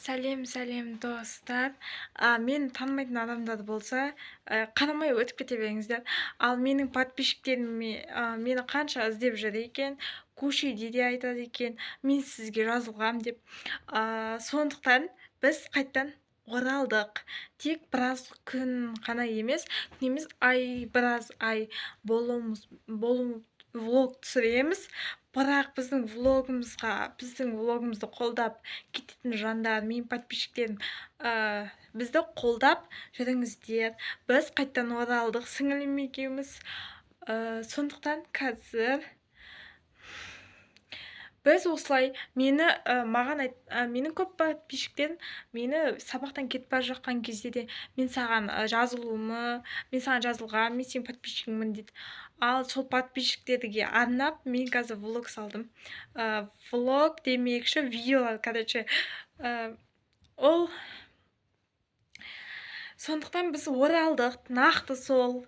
Сәлем достар. Мені танымайтын адамдар болса, қарамай өтіп кете беріңіздер. Ал менің подписчиктерім мені қанша іздеп жүр екен, көшеде де айтады екен, мен сізге жазылғам деп. Сондықтан біз қайттан оралдық. Тек біраз күн ғана емес, біраз ай болу влог түсіреміз. Бірақ біздің влогымызды қолдап кететін жандар, менің подписчиктерім, бізді қолдап жүріңіздер. Біз қайттан оралдық сіңілім екеуміз. Сондықтан қазір біз осылай менің көп подписчиктерім мені сабақтан кетіп бара жатқан кезде де мен саған жазылғам, мен сенің подписчигіңмін дейді. Ал сол подписчиктерге арнап мен қазір влог салдым. Влог демекші видеолар, ол сондықтан біз оралдық, нақты сол,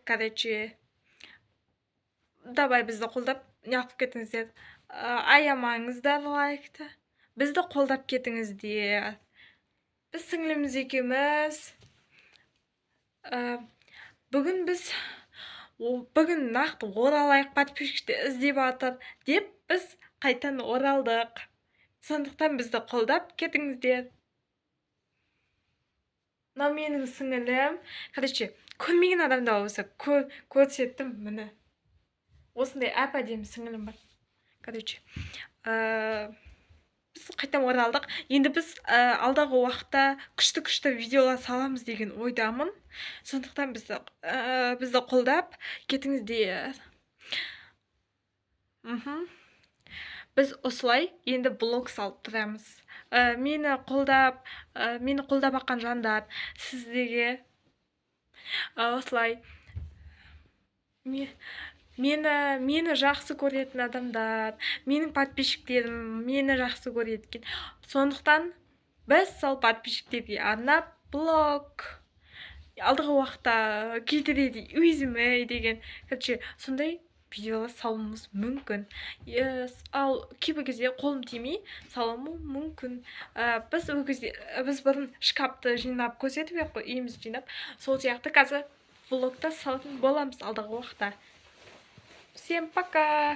давай бізді қолдап неғып кетіңіздер. Аямаңыздар лайкты. Бізді қолдап кетіңіздер. Біз сіңліміз екеуміз. Бүгін нақты оралайық, подписчиктер іздеп атыр деп біз қайтан оралдық. Сондықтан бізді қолдап кетіңіздер. Мынау менің сіңілім. Көрмеген адамдар болса көрсеттім, міне. Осындай әп-әдемі сіңілім бар. Біз қайтан оралдық. Енді біз алдағы уақытта күшті видеолар саламыз деген ойдамын. Сондықтан бізді қолдап кетіңіздер. Біз осылай енді блог салып тұрамыз. Мені қолдап аққан жандар, сіздерге осылай мені жақсы көретін адамдар, менің подписчиктерім мені жақсы көреді екен. Сондықтан біз сол подписчиктерге арнап блог алдағы уақытта келтіреді өзіме деген сондай видеолар салуымыз мүмкін. Ал кейбір кезде қолым тимей салуым мүмкін. Біз бұрын шкафты жинап көрсетіп ек қой, үйімізді жинап. Сол сияқты қазір влогта салатын боламыз алдағы уақытта. Всем пока!